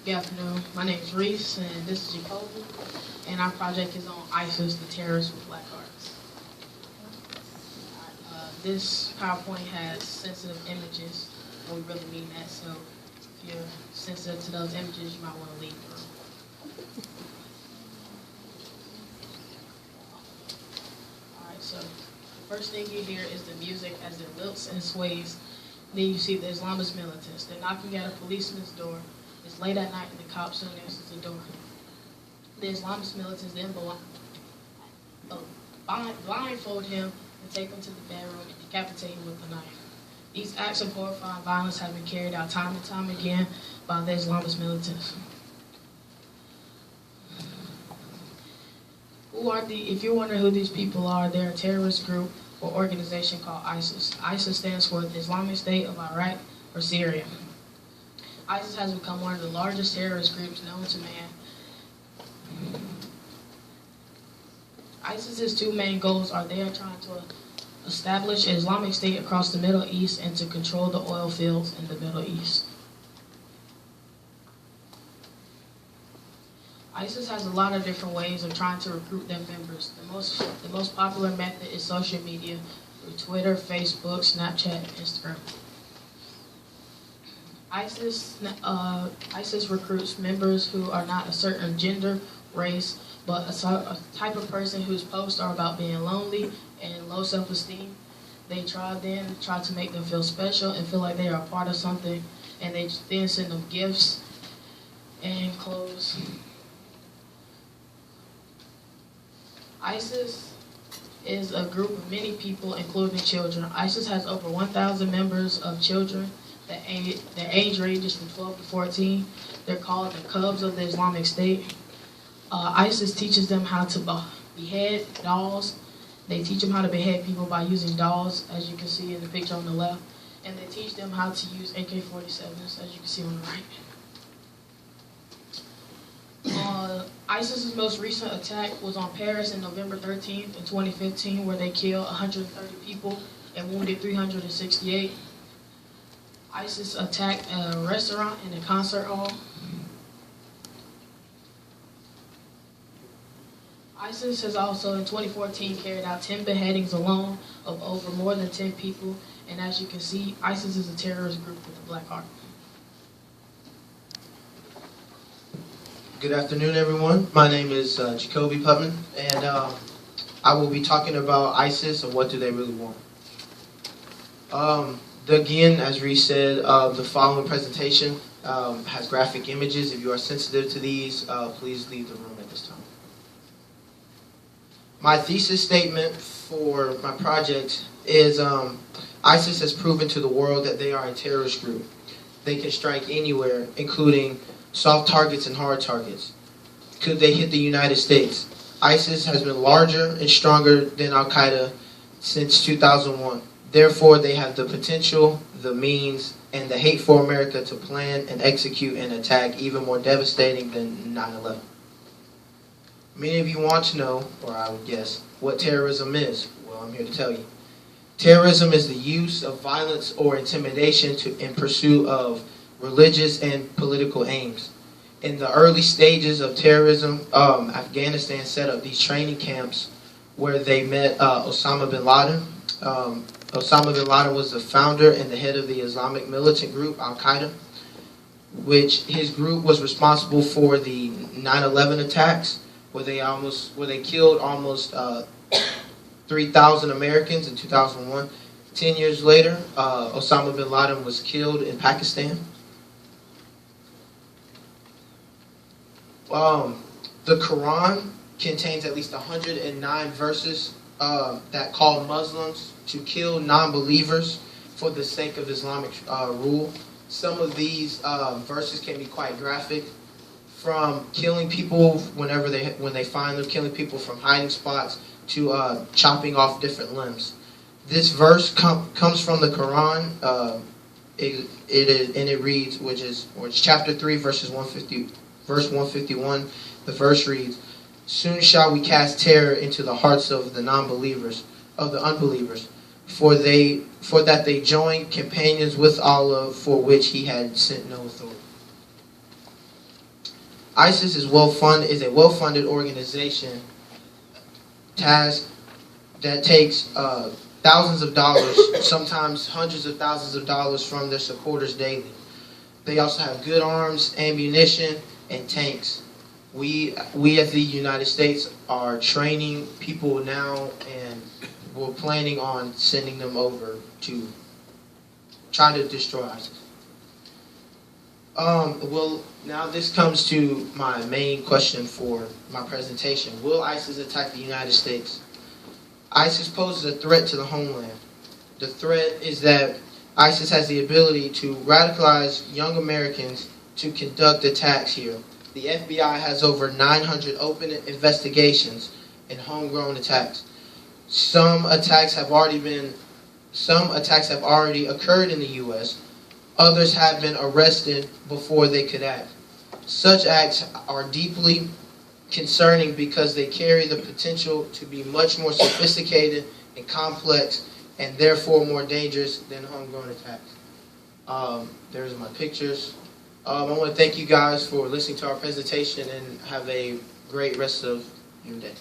Good afternoon. My name is Reece, and this is Jacobe, and our project is on ISIS, the terrorists with black hearts. This PowerPoint has sensitive images, and we really mean that, so if you're sensitive to those images, you might want to leave the room. Alright, so the first thing you hear is the music as it lilts and sways. Then you see the Islamist militants. They're knocking at a policeman's door. It's late at night and the cops soon answers the door. The Islamist militants then blindfold him and take him to the bedroom and decapitate him with a knife. These acts of horrifying violence have been carried out time and time again by the Islamist militants. If you're wondering who these people are, they're a terrorist group or organization called ISIS. ISIS stands for the Islamic State of Iraq or Syria. ISIS has become one of the largest terrorist groups known to man. ISIS's two main goals are they are trying to establish an Islamic State across the Middle East and to control the oil fields in the Middle East. ISIS has a lot of different ways of trying to recruit their members. The most popular method is social media through Twitter, Facebook, Snapchat, and Instagram. ISIS recruits members who are not a certain gender, race, but a type of person whose posts are about being lonely and low self-esteem. They try to make them feel special and feel like they are a part of something, and they then send them gifts and clothes. ISIS is a group of many people, including children. ISIS has over 1,000 members of children. The age ranges from 12 to 14. They're called the Cubs of the Islamic State. ISIS teaches them how to behead dolls. They teach them how to behead people by using dolls, as you can see in the picture on the left. And they teach them how to use AK-47s, as you can see on the right. ISIS's most recent attack was on Paris on November 13th in 2015, where they killed 130 people and wounded 368. ISIS attacked a restaurant and a concert hall. ISIS has also, in 2014, carried out 10 beheadings alone of over more than 10 people. And as you can see, ISIS is a terrorist group with a black heart. Good afternoon, everyone. My name is Jacobe Putnam, and I will be talking about ISIS and what do they really want. Again, as Reece said, the following presentation has graphic images. If you are sensitive to these, please leave the room at this time. My thesis statement for my project is ISIS has proven to the world that they are a terrorist group. They can strike anywhere, including soft targets and hard targets. Could they hit the United States? ISIS has been larger and stronger than Al-Qaeda since 2001. Therefore, they have the potential, the means, and the hate for America to plan and execute an attack even more devastating than 9/11. Many of you want to know, or I would guess, what terrorism is. Well, I'm here to tell you. Terrorism is the use of violence or intimidation in pursuit of religious and political aims. In the early stages of terrorism, Afghanistan set up these training camps where they met Osama bin Laden. Osama bin Laden was the founder and the head of the Islamic militant group Al-Qaeda, which his group was responsible for the 9/11 attacks, where they killed almost 3,000 Americans in 2001. 10 years later, Osama bin Laden was killed in Pakistan. The Quran contains at least 109 verses that call Muslims to kill non-believers for the sake of Islamic rule. Some of these verses can be quite graphic, from killing people when they find them, killing people from hiding spots, to chopping off different limbs. This verse comes from the Quran. It reads, which is chapter 3, verse 151. The verse reads, "Soon shall we cast terror into the hearts of the unbelievers, for that they join companions with Allah, for which He had sent no authority." ISIS is a well-funded organization task that takes thousands of dollars, sometimes hundreds of thousands of dollars from their supporters daily. They also have good arms, ammunition, and tanks. We as the United States are training people now, and we're planning on sending them over to try to destroy ISIS. Well, now this comes to my main question for my presentation. Will ISIS attack the United States? ISIS poses a threat to the homeland. The threat is that ISIS has the ability to radicalize young Americans to conduct attacks here. The FBI has over 900 open investigations in homegrown attacks. Some attacks have already occurred in the U.S. Others have been arrested before they could act. Such acts are deeply concerning because they carry the potential to be much more sophisticated and complex, and therefore more dangerous than homegrown attacks. There's my pictures. I want to thank you guys for listening to our presentation, and have a great rest of your day.